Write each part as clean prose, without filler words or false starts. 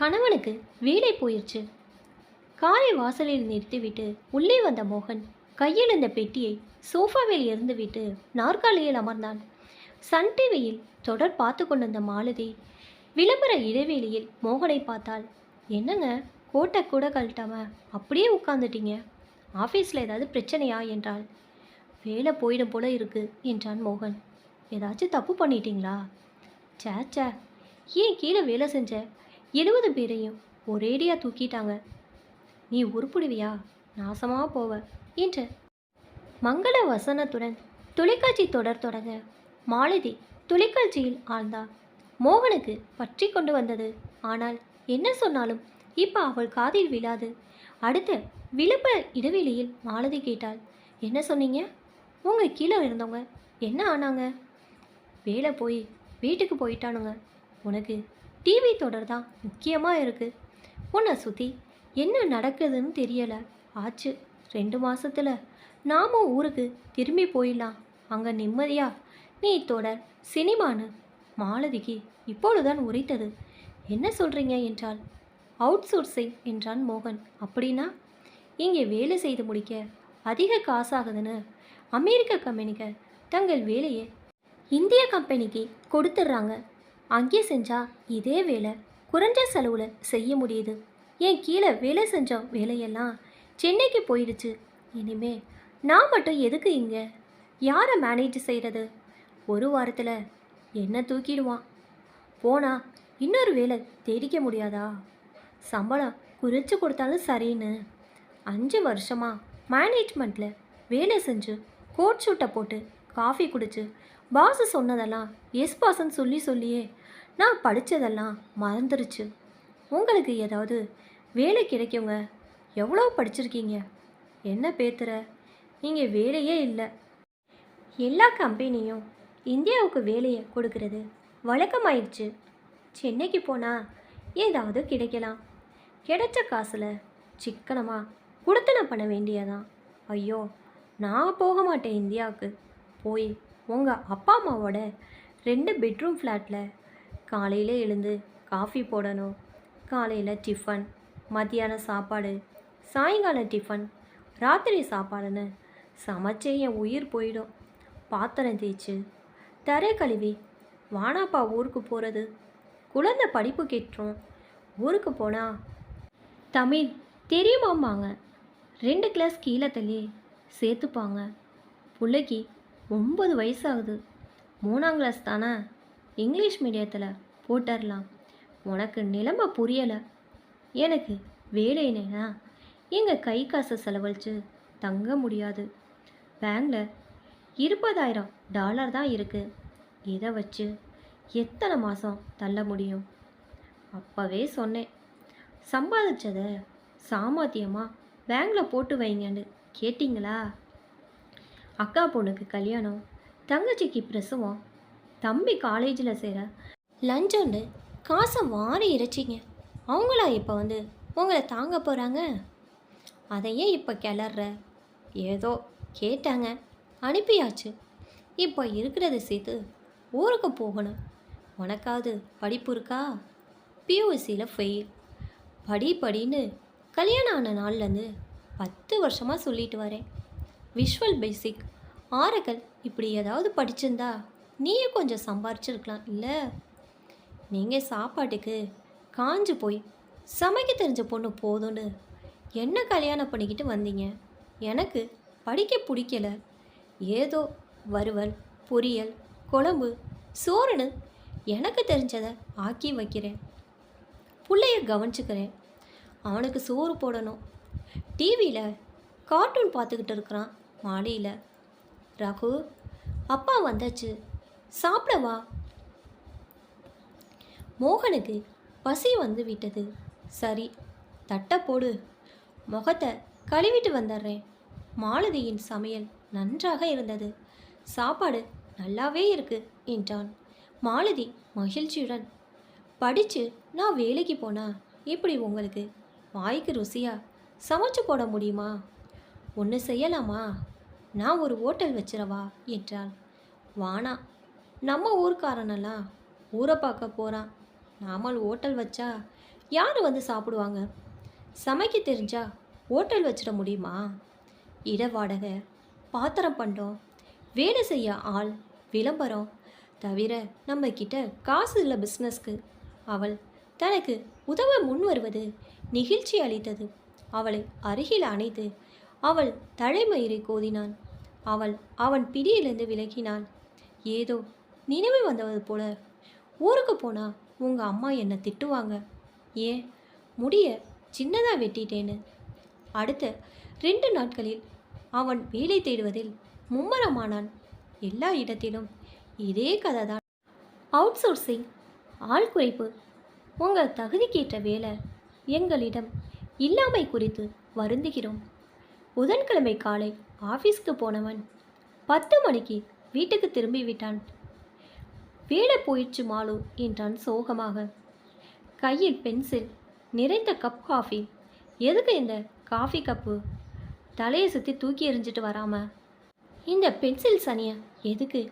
கணவனுக்கு வேலை போயிடுச்சு. காரை வாசலில் நிறுத்திவிட்டு உள்ளே வந்த மோகன் கையில் இருந்த பெட்டியை சோஃபாவில் எறிந்துவிட்டு நாற்காலியில் அமர்ந்தான். சன் டிவியில் தொடர் பார்த்து கொண்டிருந்த மாலதி விளம்பர இடைவெளியில் மோகனை பார்த்தாள். என்னங்க, கோட்டை கூட கழட்டாம அப்படியே உட்காந்துட்டீங்க, ஆஃபீஸில் ஏதாவது பிரச்சனையா என்றாள். வேலை போயிடும் போல இருக்கு என்றான் மோகன். ஏதாச்சும் தப்பு பண்ணிட்டீங்களா? சேச்சா, ஏன் கீழே வேலை செஞ்ச 70 பேரையும் ஒரேடியாக தூக்கிட்டாங்க. நீ உருப்பிடுவியா? நாசமாக போவ என்று மங்கள வசனத்துடன் தொலைக்காட்சி தொடர் தொடங்க மாலதி தொலைக்காட்சியில் ஆழ்ந்தாள். மோகனுக்கு பற்றி கொண்டு வந்தது. ஆனால் என்ன சொன்னாலும் இப்போ அவள் காதில் விழாது. அடுத்த விளம்பர இடைவெளியில் மாலதி கேட்டாள், என்ன சொன்னீங்க? உங்கள் கீழே இருந்தவங்க என்ன ஆனாங்க? வேலை போய் வீட்டுக்கு போயிட்டானுங்க. உனக்கு டிவி தொடர் தான் முக்கியமாக இருக்குது. உன்னை சுற்றி என்ன நடக்குதுன்னு தெரியலை. ஆச்சு 2 மாதத்தில் நாமும் ஊருக்கு திரும்பி போயிடலாம். அங்கே நிம்மதியா நீ தொடர் சினிமான்னு மாலதிக்கு இப்பொழுதுதான் உரைத்தது. என்ன சொல்கிறீங்க என்றால். அவுட் சோர்சிங் என்றான் மோகன். அப்படின்னா இங்கே வேலை செய்து முடிக்க அதிக காசாகுதுன்னு அமெரிக்க கம்பெனிக்கு தங்கள் வேலையை இந்திய கம்பெனிக்கு கொடுத்துட்றாங்க. அங்கே செஞ்சால் இதே வேலை குறைஞ்ச செலவில் செய்ய முடியுது. என் கீழே வேலை செஞ்ச வேலையெல்லாம் சென்னைக்கு போயிடுச்சு. இனிமே நான் மட்டும் எதுக்கு இங்கே? யாரை மேனேஜ் செய்கிறது? ஒரு வாரத்தில் என்ன தூக்கிடுவான். போனால் இன்னொரு வேலை தேடிக்க முடியாதா? சம்பளம் குறைச்சி கொடுத்தாலும் சரின்னு 5 வருஷமாக மேனேஜ்மெண்ட்டில் வேலை செஞ்சு கோட் ஷூட்டை போட்டு காஃபி குடிச்சு பாஸ் சொன்னதெல்லாம் எஸ் பாஸ்ன்னு சொல்லியே நான் படித்ததெல்லாம் மறந்துருச்சு. உங்களுக்கு ஏதாவது வேலை கிடைக்குங்க. எவ்வளோ படிச்சிருக்கீங்க? என்ன பேத்துற? இங்கே வேலையே இல்லை. எல்லா கம்பெனியும் இந்தியாவுக்கு வேலையை கொடுக்கறது வழக்கமாயிடுச்சு. சென்னைக்கு போனால் ஏதாவது கிடைக்கலாம். கிடைச்ச காசில் சிக்கனமாக கொடுத்தன பண்ண வேண்டியதான். ஐயோ, நான் போக மாட்டேன் இந்தியாவுக்கு. போய் உங்கள் அப்பா அம்மாவோட 2 பெட்ரூம் ஃப்ளாட்டில் காலையில் எழுந்து காஃபி போடணும். காலையில் டிஃபன், மத்தியானம் சாப்பாடு, சாயங்காலம் டிஃபன், ராத்திரி சாப்பாடுன்னு சமைச்சே என் உயிர் போயிடும். பாத்திரம் தேய்ச்சி தரை கழுவி வானாப்பா ஊருக்கு போகிறது. குழந்தை படிப்பு கேட்டுரும். ஊருக்கு போனால் தமிழ் தெரியுமாம்பாங்க. 2 கிளாஸ் கீழே தள்ளி சேர்த்துப்பாங்க. பிள்ளைக்கு 9 வயசாகுது. 3ஆம் கிளாஸ் தானே, இங்கிலீஷ் மீடியத்தில் போட்டுடலாம். உனக்கு நிலைமை புரியலை. எனக்கு வேலைன்னா எங்கள் கை காசை செலவழித்து தங்க முடியாது. பேங்கில் $20,000 தான் இருக்குது. இதை வச்சு எத்தனை மாதம் தள்ள முடியும்? அப்போவே சொன்னேன், சம்பாதிச்சதை சாமர்த்தியமாக பேங்கில் போட்டு வைங்கன்னு. கேட்டிங்களா? அக்கா பொண்ணுக்கு கல்யாணம், தங்கச்சிக்கு பிரசவம், தம்பி காலேஜில் சேர லஞ்சம்னு காசை வாரி இறைச்சிங்க. அவங்களா இப்போ வந்து உங்களை தாங்க போகிறாங்க? அதையே இப்போ கிளற. ஏதோ கேட்டாங்க, அனுப்பியாச்சு. இப்போ இருக்கிறத சேர்த்து ஊருக்கு போகணும். உனக்காவது படிப்பு இருக்கா? பியூசியில் ஃபெயில். படின்னு கல்யாணம் ஆன நாள்லேருந்து 10 வருஷமாக சொல்லிட்டு வரேன். விஷுவல் பேசிக், ஆரக்கல் இப்படி ஏதாவது படிச்சிருந்தா நீயே கொஞ்சம் சம்பாரிச்சிருக்கலாம் இல்லை? நீங்கள் சாப்பாட்டுக்கு காஞ்சு போய் சமைக்க தெரிஞ்ச பொண்ணு போதும்னு என்ன கல்யாணம் பண்ணிக்கிட்டு வந்தீங்க. எனக்கு படிக்க பிடிக்கல. ஏதோ வறுவல், பொரியல், குழம்பு, சோறுன்னு எனக்கு தெரிஞ்சதை ஆக்கி வைக்கிறேன். பிள்ளைய கவனிச்சுக்கிறேன். அவனுக்கு சோறு போடணும். டிவியில் கார்ட்டூன் பார்த்துக்கிட்டு இருக்கிறான். மாடியில் ரகு, அப்பா வந்தாச்சு, சாப்பிடவா? மோகனுக்கு பசி வந்து விட்டது. சரி, தட்டை போடு, முகத்தை கழுவிட்டு வந்துடுறேன். மாலதியின் சமையல் நன்றாக இருந்தது. சாப்பாடு நல்லாவே இருக்கு என்றான். மாலதி மகிழ்ச்சியுடன், படித்து நான் வேலைக்கு போனால் இப்படி உங்களுக்கு வாய்க்கு ருசியாக சமைச்சு போட முடியுமா? ஒன்று செய்யலாமா? நான் ஒரு ஹோட்டல் வச்சிடவா என்றாள். வானா, நம்ம ஊர்க்காரனெல்லாம் ஊரை பார்க்க போகிறான். நாமல் ஹோட்டல் வச்சா யார் வந்து சாப்பிடுவாங்க? சமைக்க தெரிஞ்சா ஹோட்டல் வச்சிட முடியுமா? இட வாடகை, பாத்திரம் பண்டம், வேலை செய்ய ஆள், விளம்பரம் தவிர நம்ம கிட்ட காசு இல்லை பிஸ்னஸ்க்கு. அவள் தனக்கு உதவ முன் வருவது நெகிழ்ச்சி அளித்தது. அவளை அருகில் அணைத்து அவள் தலைமயிரை கோதினான். அவள் அவன் பிடியிலிருந்து விலகினாள். ஏதோ நினைவு வந்தது போல. ஊருக்கு போனா உங்க அம்மா என்னை திட்டுவாங்க. ஏன் முடிய சின்னதாக வெட்டிட்டேன்னு. அடுத்த 2 நாட்களில் அவன் வேலை தேடுவதில் மும்மரமானான். எல்லா இடத்திலும் இதே கதை தான். அவுட் சோர்சிங், ஆள் குறைப்பு, உங்கள் தகுதிக்கேற்ற வேலை எங்களிடம் இல்லாமை குறித்து வருந்துகிறோம். புதன்கிழமை காலை ஆஃபீஸ்க்கு போனவன் 10 மணிக்கு வீட்டுக்கு திரும்பி விட்டான். வேலை போயிடுச்சு மாலு என்றான் சோகமாக. கையில் பென்சில், நிறைந்த கப் காஃபி. எதுக்கு இந்த காஃபி கப்பு? தலையை சுற்றி தூக்கி எறிஞ்சிட்டு வராம இந்த பென்சில் சனியை எதுக்கு?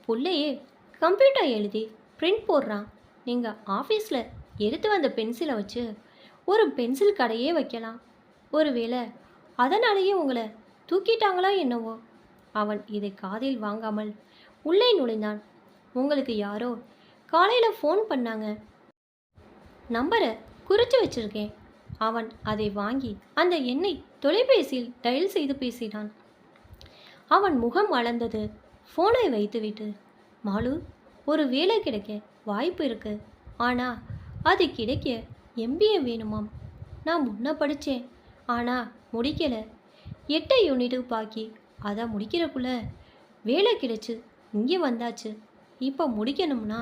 புள்ளையே கம்ப்யூட்டர் எழுதி பிரிண்ட் போடுறான். நீங்கள் ஆஃபீஸில் எடுத்து வந்த பென்சிலை வச்சு ஒரு பென்சில் கடையே வைக்கலாம். ஒருவேளை அதனாலேயே உங்களை தூக்கிட்டாங்களா என்னவோ? அவன் இதை காதில் வாங்காமல் உள்ளே நுழைந்தான். உங்களுக்கு யாரோ காலையில் ஃபோன் பண்ணாங்க. நம்பரை குறித்து வச்சிருக்கேன். அவன் அதை வாங்கி அந்த எண்ணை தொலைபேசியில் டயல் செய்து பேசினான். அவன் முகம் வளர்ந்தது. ஃபோனை வைத்துவிட்டு, மாலு, ஒரு வேலை கிடைக்க வாய்ப்பு இருக்கு. ஆனால் அது கிடைக்க MBA வேணுமாம். நான் முன்ன படித்தேன், ஆனால் முடிக்கலை. 8 யூனிட்டு பாக்கி. அதை முடிக்கிறக்குள்ள வேலை கிடைச்சு இங்கே வந்தாச்சு. இப்போ முடிக்கணும்னா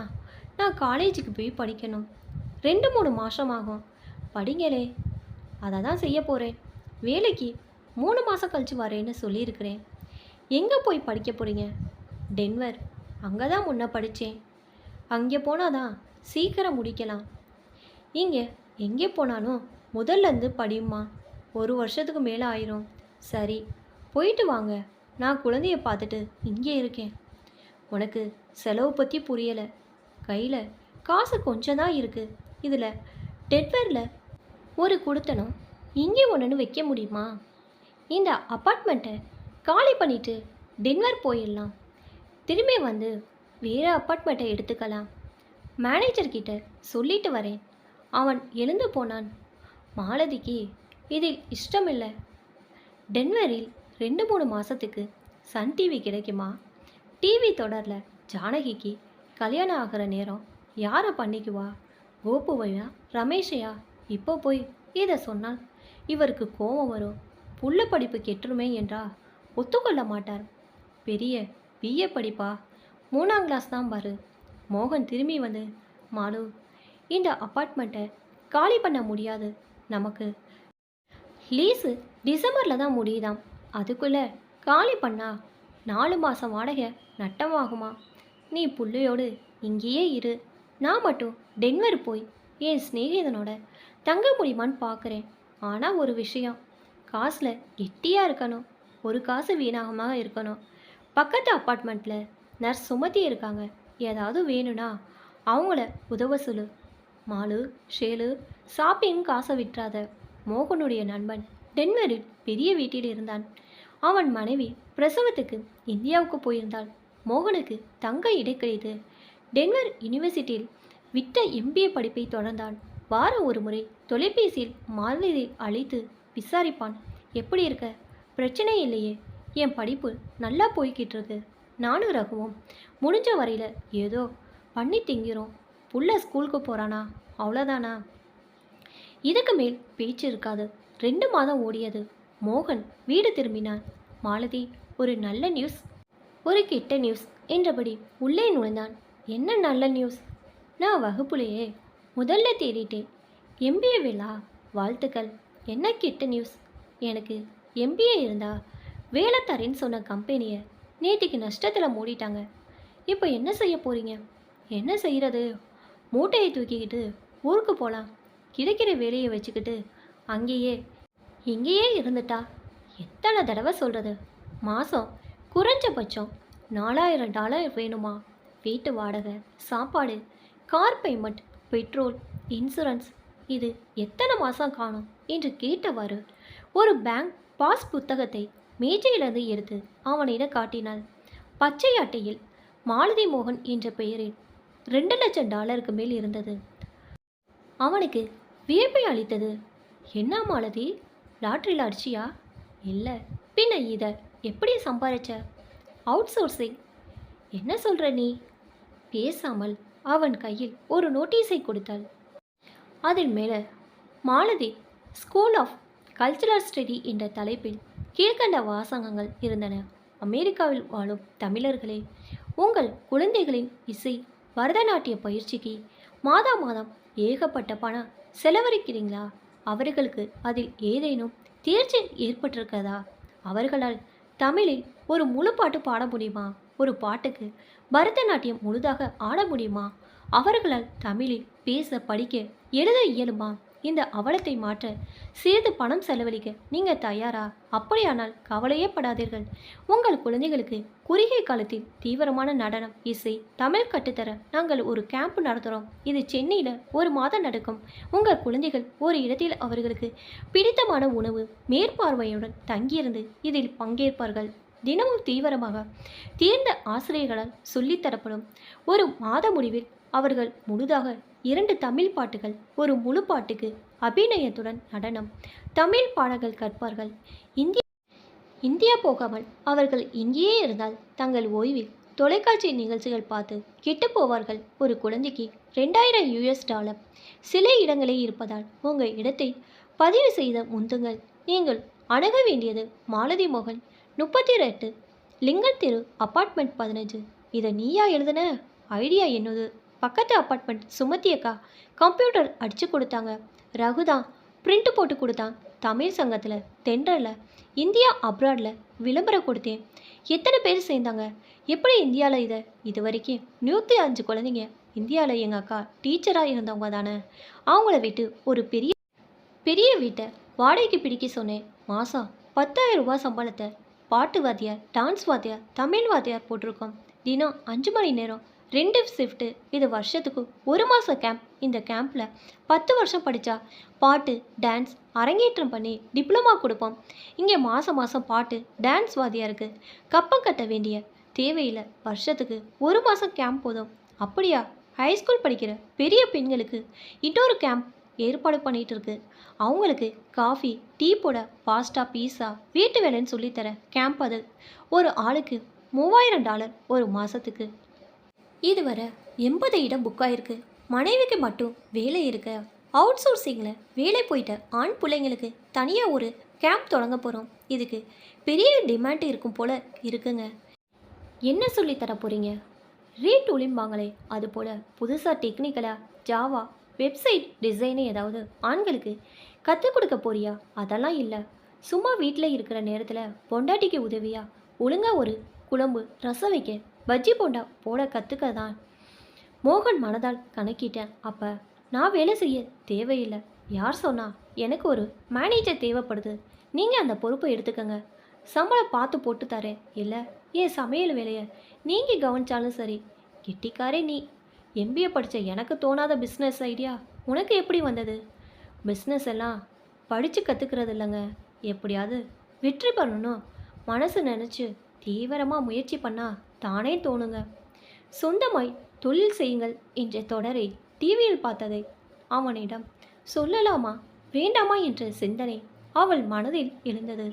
நான் காலேஜுக்கு போய் படிக்கணும். 2-3 மாதம் ஆகும். படிங்களே. அதை தான் செய்ய போகிறேன். வேலைக்கு 3 மாதம் கழிச்சு வரேன்னு சொல்லியிருக்கிறேன். எங்கே போய் படிக்க போகிறீங்க? டென்வர். அங்கே தான் முன்ன படித்தேன். அங்கே போனால் தான் சீக்கிரம் முடிக்கலாம். இங்கே எங்கே போனாலும் முதல்லேருந்து படியுமா. 1 வருஷத்துக்கு மேலே ஆயிரும். சரி, போயிட்டு வாங்க. நான் குழந்தைய பார்த்துட்டு இங்கே இருக்கேன். உனக்கு செலவு பற்றி புரியலை. கையில் காசு கொஞ்சம் தான் இருக்குது. இதில் டென்வரில் ஒரு குடுத்தனம், இங்கே ஒன்றுன்னு வைக்க முடியுமா? இந்த அப்பார்ட்மெண்ட்டை காலி பண்ணிவிட்டு டென்வர் போயிடலாம். திரும்பி வந்து வேறு அப்பார்ட்மெண்ட்டை எடுத்துக்கலாம். மேனேஜர்கிட்ட சொல்லிட்டு வரேன். அவன் எழுந்து போனான். மாலதிக்கு இதில் இஷ்டமில்லை. டென்வரில் 2-3 மாதத்துக்கு சன் டிவி கிடைக்குமா? டிவி தொடரில் ஜானகிக்கு கல்யாணம் ஆகிற நேரம் யாரை பண்ணிக்குவா? கோபுவையா, ரமேஷையா? இப்போ போய் இதை சொன்னால் இவருக்கு கோபம் வரும். புள்ள படிப்பு கெட்டுருமே என்றா ஒத்துக்கொள்ள மாட்டார். பெரிய BA படிப்பா, 3ஆம் கிளாஸ் தான் பாரு. மோகன் திரும்பி வந்து, மாலு, இந்த அப்பார்ட்மெண்ட்டை காலி பண்ண முடியாது. நமக்கு லீஸு டிசம்பரில் தான் முடியுதாம். அதுக்குள்ளே காலி பண்ணா 4 மாதம் வாடகை நட்டமாகுமா? நீ புள்ளையோடு இங்கேயே இரு. நான் மட்டும் டென்வர் போய் என் சிநேகிதனோட தங்க முடியுமான்னு பார்க்குறேன். ஆனால் ஒரு விஷயம், காசில் கெட்டியாக இருக்கணும். ஒரு காசு வீணாகமாக இருக்கணும். பக்கத்து அப்பார்ட்மெண்ட்டில் நர்ஸ் சுமத்தி இருக்காங்க. ஏதாவது வேணும்னா அவங்கள உதவ சொல்லு. மாலு, ஷேலு, ஷாப்பிங் காசை விட்டுறாத. மோகனுடைய நண்பன் டென்வரில் பெரிய வீட்டில் இருந்தான். அவன் மனைவி பிரசவத்துக்கு இந்தியாவுக்கு போயிருந்தாள். மோகனுக்கு தங்க இடை கிடைத்து டென்வர் யூனிவர்சிட்டியில் விட்ட MBA படிப்பை தொடர்ந்தான். வாரம் ஒரு முறை தொலைபேசியில் மாலதியை அழைத்து விசாரிப்பான். எப்படி இருக்க? பிரச்சனை இல்லையே. என் படிப்பு நல்லா போய்கிட்டு இருக்கு. நானும் ரகுவும் முடிஞ்ச வரையில் ஏதோ பண்ணி திங்கிறோம். புள்ள ஸ்கூலுக்கு போகிறானா? அவ்வளோதானா? இதுக்கு மேல் பேச்சு இருக்காது. 2 மாதம் ஓடியது. மோகன் வீடு திரும்பினான். மாலதி, ஒரு நல்ல நியூஸ், ஒரு கெட்ட நியூஸ் என்றபடி உள்ளே நுழைந்தான். என்ன நல்ல நியூஸ்? நான் வகுப்புலையே முதல்ல தேடிட்டேன். MBA வேலா, வாழ்த்துக்கள். என்ன கெட்ட நியூஸ்? எனக்கு MBA இருந்தா வேலை தரேன்னு சொன்ன கம்பெனியை நேற்றுக்கு நஷ்டத்தில் மூடிட்டாங்க. இப்போ என்ன செய்ய போகிறீங்க? என்ன செய்கிறது? மூட்டையை தூக்கிக்கிட்டு ஊருக்கு போகலாம். கிடைக்கிற வேலையை வச்சுக்கிட்டு இங்கேயே இருந்துட்டா எத்தனை தடவை சொல்கிறது? மாதம் குறைஞ்சபட்சம் $4000 வேணுமா? வீட்டு வாடகை, சாப்பாடு, கார் பேமெண்ட், பெட்ரோல், இன்சூரன்ஸ், இது எத்தனை மாதம் காணும் என்று கேட்டவாறு ஒரு பேங்க் பாஸ் புத்தகத்தை மேஜையிலிருந்து எடுத்து அவனிடம் காட்டினாள். பச்சை அட்டையில் மாலதி மோகன் என்ற பெயரில் $2,00,000 மேல் இருந்தது. அவனுக்கு வியப்பை அளித்தது. என்ன மாலதி, லாட்டரியில் அடிச்சியா? இல்லை, பின்ன இதை எப்படி சம்பாதிச்ச? Out sourcing. என்ன சொல்கிற நீ? பேசாமல் அவன் கையில் ஒரு நோட்டீஸை கொடுத்தாள். அதில் மேலே Malathi school of cultural study என்ற தலைப்பில் கீழ்கண்ட வாசகங்கள் இருந்தன. அமெரிக்காவில் வாழும் தமிழர்களே, உங்கள் குழந்தைகளின் இசை பரதநாட்டிய பயிற்சிக்கு மாதம் ஏகப்பட்ட பணம் செலவழிக்கிறீங்களா? அவர்களுக்கு அதில் ஏதேனும் தேர்ச்சி ஏற்பட்டிருக்கிறதா? அவர்களால் தமிழில் ஒரு முழு பாட்டு பாட முடியுமா? ஒரு பாட்டுக்கு பரதநாட்டியம் முழுதாக ஆட முடியுமா? அவர்களால் தமிழில் பேச, படிக்க, எழுத இயலுமா? இந்த அவலத்தை மாற்ற சிறிது பணம் செலவழிக்க நீங்கள் தயாரா? அப்படியானால் கவலையே படாதீர்கள். உங்கள் குழந்தைகளுக்கு குறுகிய காலத்தில் தீவிரமான நடனம், இசை, தமிழ் கற்றுத்தர நாங்கள் ஒரு கேம்ப் நடத்துகிறோம். இது சென்னையில் ஒரு மாதம் நடக்கும். உங்கள் குழந்தைகள் ஒரு இடத்தில் அவர்களுக்கு பிடித்தமான உணவு மேற்பார்வையுடன் தங்கியிருந்து இதில் பங்கேற்பார்கள். தினமும் தீவிரமாக தேர்ந்த ஆசிரியர்களால் சொல்லித்தரப்படும். ஒரு மாத முடிவில் அவர்கள் முழுதாக 2 தமிழ் பாட்டுகள், ஒரு முழு பாட்டுக்கு அபிநயத்துடன் நடனம், தமிழ் பாடல்கள் கற்பார்கள். இந்தியா போகாமல் அவர்கள் இங்கேயே இருந்தால் தங்கள் ஓய்வில் தொலைக்காட்சி நிகழ்ச்சிகள் பார்த்து கெட்டு போவார்கள். ஒரு குழந்தைக்கு $2,000. சில இடங்களே இருப்பதால் உங்கள் இடத்தை பதிவு செய்த முந்துங்கள். நீங்கள் அணுக வேண்டியது மாலதி மோகன், 38, லிங்கன் தெரு, அபார்ட்மெண்ட் 15. இதை நீயா எழுதுன? ஐடியா என்னது? பக்கத்து அப்பார்ட்மெண்ட் சுமதி அக்கா கம்ப்யூட்டர் அடித்து கொடுத்தாங்க. ரகுதான் பிரிண்ட் போட்டு கொடுத்தான். தமிழ் சங்கத்தில், தென்றலில், இந்தியா அப்ராடில் விளம்பரம் கொடுத்தேன். எத்தனை பேர் சேர்ந்தாங்க? எப்படி இந்தியாவில் இது வரைக்கும் 105 குழந்தைங்க. இந்தியாவில் எங்கள் அக்கா டீச்சராக இருந்தவங்க தானே. அவங்கள விட்டு ஒரு பெரிய வீட்டை வாடகைக்கு பிடிக்க சொன்னேன். மாதம் $10,000 சம்பளத்தை பாட்டு வாத்தியார், டான்ஸ் வாத்தியார், தமிழ் வாத்தியார் போட்டிருக்கோம். தினம் 5 மணி நேரம், 2 ஷிஃப்ட்டு. இது வருஷத்துக்கு 1 மாதம் கேம்ப். இந்த கேம்பில் 10 வருஷம் படித்தா பாட்டு, டான்ஸ் அரங்கேற்றம் பண்ணி டிப்ளமா கொடுப்போம். இங்கே மாதம் பாட்டு, டான்ஸ் வாத்தியாருக்கு கப்பம் கட்ட வேண்டிய தேவையில்லை. வருஷத்துக்கு 1 மாதம் கேம்ப் போதும். அப்படியா? ஹைஸ்கூல் படிக்கிற பெரிய பெண்களுக்கு இன்னொரு கேம்ப் ஏற்பாடு பண்ணிகிட்டு இருக்கு. அவங்களுக்கு காஃபி, டீ போட, பாஸ்டா, பீஸா, வீட்டு வேலைன்னு சொல்லித்தர கேம்ப். அது ஒரு ஆளுக்கு $3,000 ஒரு மாதத்துக்கு. இதுவரை 80 இடம் புக் ஆயிருக்கு. மனைவிக்கு மட்டும் வேலை இருக்க. அவுட் சோர்சிங்கில் வேலை போயிட்ட ஆண் பிள்ளைங்களுக்கு தனியாக ஒரு கேம்ப் தொடங்க போகிறோம். இதுக்கு பெரிய டிமாண்ட் இருக்கும் போல் இருக்குங்க. என்ன சொல்லி தர போகிறீங்க? ரீட் ஒளிம்பாங்களே, அதுபோல் புதுசாக டெக்னிக்கலாக ஜாவா, வெப்சைட் டிசைனு ஏதாவது ஆண்களுக்கு கற்றுக் கொடுக்க போறியா? அதெல்லாம் இல்லை. சும்மா வீட்டில் இருக்கிற நேரத்தில் பொண்டாட்டிக்கு உதவியா ஒழுங்காக ஒரு குழம்பு, ரசம் வைக்க, பஜ்ஜி போண்டா போட கற்றுக்க தான் மோகன் மனதால் கணக்கிட்டேன். அப்போ நான் வேலை செய்ய தேவையில்லை. யார் சொன்னா? எனக்கு ஒரு மேனேஜர் தேவைப்படுது. நீங்கள் அந்த பொறுப்பை எடுத்துக்கங்க. சம்பளம் பார்த்து போட்டு தரேன். இல்லை, என் சமையல் வேலையை நீங்கள் கவனிச்சாலும் சரி. கெட்டிக்காரே நீ. MBA படித்த எனக்கு தோணாத பிஸ்னஸ் ஐடியா உனக்கு எப்படி வந்தது? பிஸ்னஸ் எல்லாம் படித்து கற்றுக்கிறது இல்லைங்க. எப்படியாவது வெற்றி பண்ணணும் மனசு நினச்சி தீவிரமாக முயற்சி பண்ணால் தானே தோணுங்க. சொந்தமாய் தொழில் செய்யுங்கள் என்ற தொடரை டிவியில் பார்த்ததை அவனிடம் சொல்லலாமா வேண்டாமா என்ற சிந்தனை அவள் மனதில் எழுந்தது.